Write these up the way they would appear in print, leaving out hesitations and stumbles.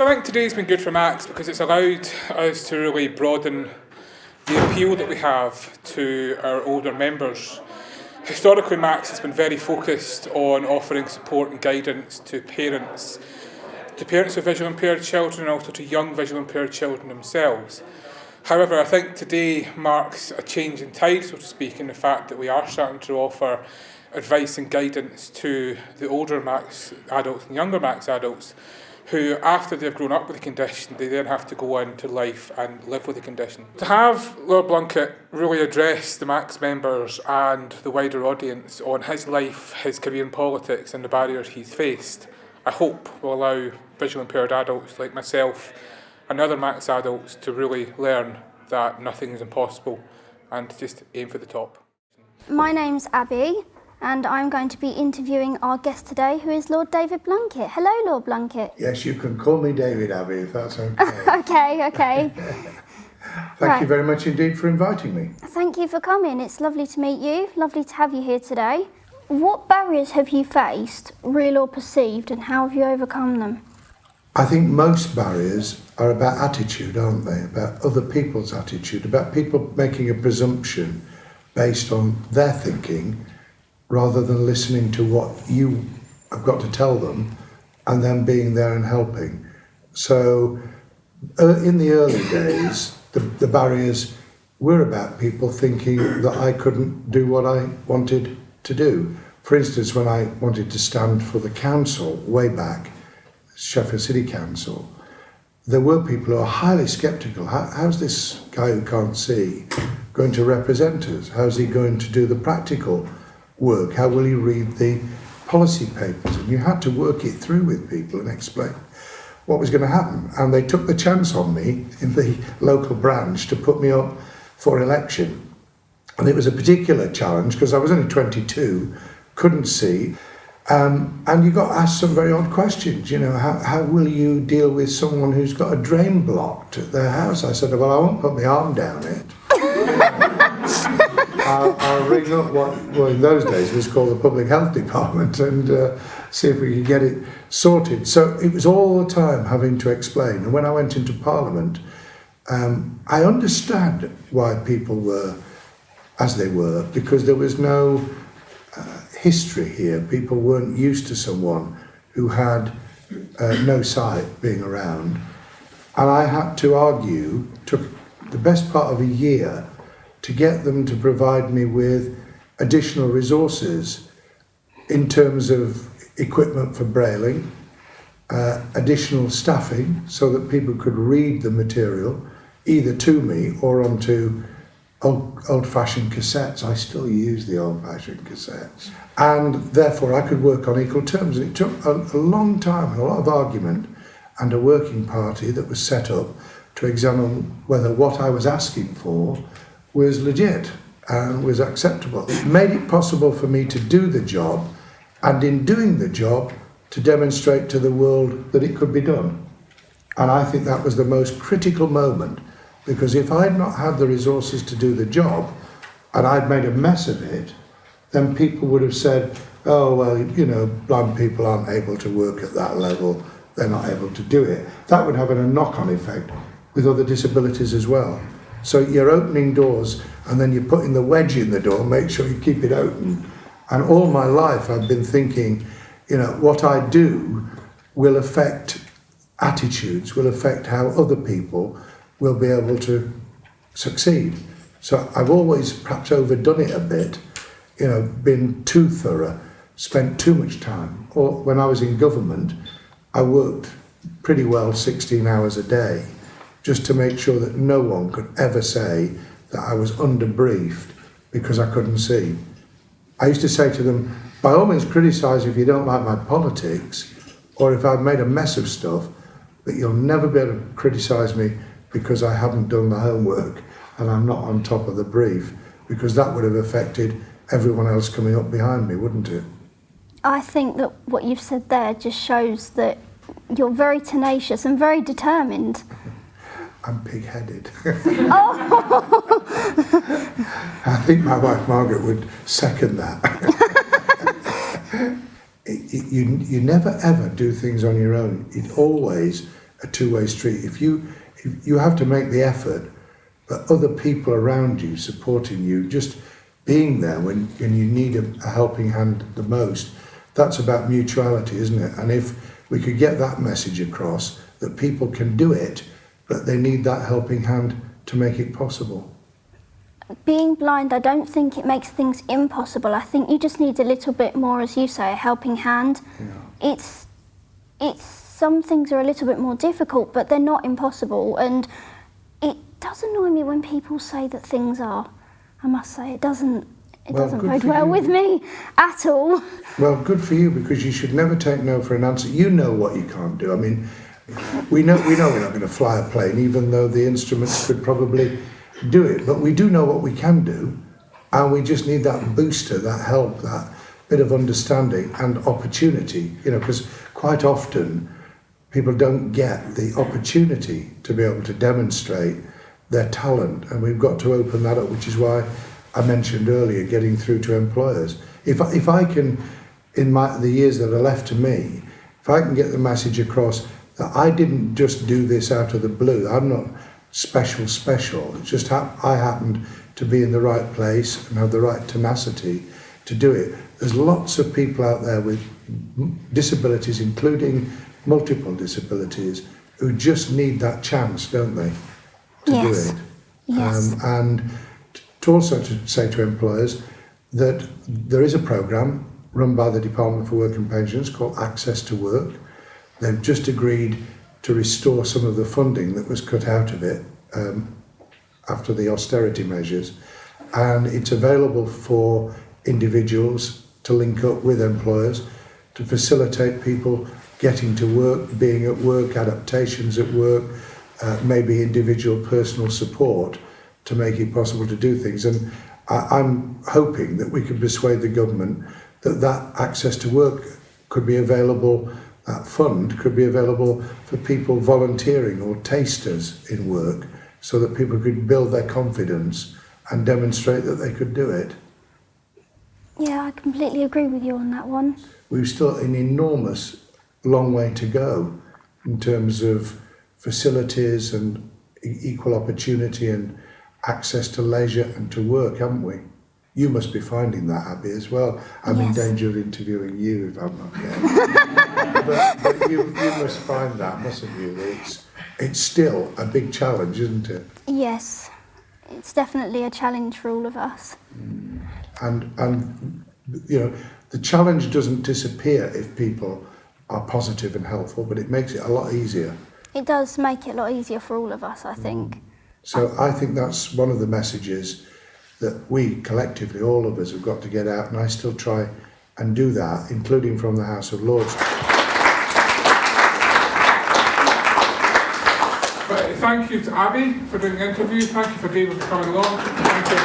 I think today's been good for MACS because it's allowed us to really broaden the appeal that we have to our older members. Historically, MACS has been very focused on offering support and guidance to parents of visually impaired children and also to young visually impaired children themselves. However, I think today marks a change in tide, so to speak, in the fact that we are starting to offer advice and guidance to the older MACS adults and younger MACS adults who, after they've grown up with the condition, they then have to go into life and live with the condition. To have Lord Blunkett really address the MACS members and the wider audience on his life, his career in politics and the barriers he's faced, I hope will allow visually impaired adults like myself and other MACS adults to really learn that nothing is impossible and to just aim for the top. My name's Abbie, and I'm going to be interviewing our guest today, who is Lord David Blunkett. Hello, Lord Blunkett. Yes, you can call me David, Abbie, if that's okay. Okay. Thank you very much indeed for inviting me. Thank you for coming. It's lovely to meet you. Lovely to have you here today. What barriers have you faced, real or perceived, and how have you overcome them? I think most barriers are about attitude, aren't they? About other people's attitude, about people making a presumption based on their thinking rather than listening to what you have got to tell them and then being there and helping. So in the early days, the barriers were about people thinking that I couldn't do what I wanted to do. For instance, when I wanted to stand for the council way back, Sheffield City Council, there were people who are highly sceptical. How's this guy who can't see going to represent us? How's he going to do the practical work? How will he read the policy papers? And you had to work it through with people and explain what was going to happen. And they took the chance on me in the local branch to put me up for election. And it was a particular challenge because I was only 22, couldn't see. And you got asked some very odd questions. You know, how will you deal with someone who's got a drain blocked at their house? I said, well, I won't put my arm down it. I'll ring up what in those days was called the Public Health Department and see if we could get it sorted. So it was all the time having to explain. And when I went into Parliament, I understand why people were as they were, because there was no history here. People weren't used to someone who had no sight being around. And I had to argue, took the best part of a year to get them to provide me with additional resources in terms of equipment for brailing, additional staffing so that people could read the material either to me or onto old-fashioned cassettes. I still use the old-fashioned cassettes. And therefore I could work on equal terms. And it took a long time and a lot of argument and a working party that was set up to examine whether what I was asking for was legit and was acceptable. It made it possible for me to do the job, and in doing the job, to demonstrate to the world that it could be done. And I think that was the most critical moment, because if I'd not had the resources to do the job, and I'd made a mess of it, then people would have said, oh, well, you know, blind people aren't able to work at that level, they're not able to do it. That would have a knock-on effect with other disabilities as well. So you're opening doors and then you're putting the wedge in the door, make sure you keep it open. And all my life I've been thinking, you know, what I do will affect attitudes, will affect how other people will be able to succeed. So I've always perhaps overdone it a bit, you know, been too thorough, spent too much time. Or when I was in government, I worked pretty well 16 hours a day, just to make sure that no one could ever say that I was underbriefed because I couldn't see. I used to say to them, by all means criticise if you don't like my politics, or if I've made a mess of stuff, but you'll never be able to criticise me because I haven't done the homework and I'm not on top of the brief, because that would have affected everyone else coming up behind me, wouldn't it? I think that what you've said there just shows that you're very tenacious and very determined. I'm pig-headed. Oh. I think my wife Margaret would second that. You never ever do things on your own. It always a two-way street. If you have to make the effort, but other people around you supporting you, just being there when you need a helping hand the most, that's about mutuality, isn't it? And if we could get that message across, that people can do it, but they need that helping hand to make it possible. Being blind, I don't think it makes things impossible. I think you just need a little bit more, as you say, a helping hand. Yeah. It's some things are a little bit more difficult, but they're not impossible. And it does annoy me when people say that things are. I must say, it doesn't bode well with me at all. Well, good for you, because you should never take no for an answer. You know what you can't do. I mean, we know we're not going to fly a plane, even though the instruments could probably do it. But we do know what we can do, and we just need that booster, that help, that bit of understanding and opportunity. You know, because quite often people don't get the opportunity to be able to demonstrate their talent, and we've got to open that up, which is why I mentioned earlier getting through to employers. If I can, in the years that are left to me, if I can get the message across that I didn't just do this out of the blue, I'm not special, it's just I happened to be in the right place and have the right tenacity to do it. There's lots of people out there with disabilities, including multiple disabilities, who just need that chance, don't they, to do it. Yes. And to say to employers that there is a programme run by the Department for Work and Pensions called Access to Work. They've just agreed to restore some of the funding that was cut out of it after the austerity measures, and it's available for individuals to link up with employers to facilitate people getting to work, being at work, adaptations at work, maybe individual personal support to make it possible to do things. And I'm hoping that we can persuade the government that access to work could be available, that fund could be available for people volunteering or tasters in work, so that people could build their confidence and demonstrate that they could do it. Yeah, I completely agree with you on that one. We've still an enormous long way to go in terms of facilities and equal opportunity and access to leisure and to work, haven't we? You must be finding that, Abbie, as well. I'm in danger of interviewing you if I'm not yet. but you must find that, mustn't you? It's still a big challenge, isn't it? Yes, it's definitely a challenge for all of us. And you know, the challenge doesn't disappear if people are positive and helpful, but it makes it a lot easier. It does make it a lot easier for all of us, I think. So I think that's one of the messages that we collectively, all of us, have got to get out, and I still try and do that, including from the House of Lords. But thank you to Abbie for doing the interview. Thank you for David for coming along. Thank you,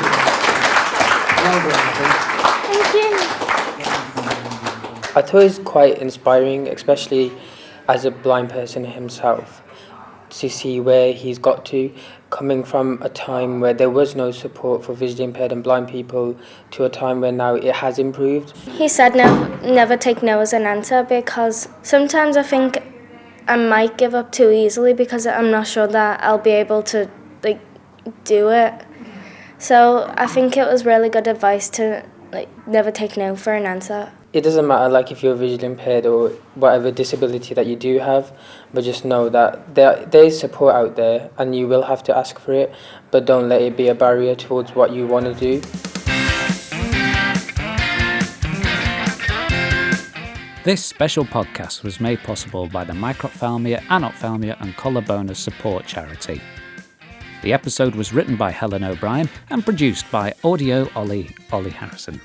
everyone. Thank you. I thought it was quite inspiring, especially as a blind person himself, to see where he's got to, coming from a time where there was no support for visually impaired and blind people to a time where now it has improved. He said never take no as an answer, because sometimes I think I might give up too easily because I'm not sure that I'll be able to do it. So I think it was really good advice to never take no for an answer. It doesn't matter if you're visually impaired or whatever disability that you do have, but just know that there is support out there and you will have to ask for it, but don't let it be a barrier towards what you want to do. This special podcast was made possible by the Microphthalmia, Anophthalmia and Collarbonus Support Charity. The episode was written by Helen O'Brien and produced by Audio Ollie Harrison.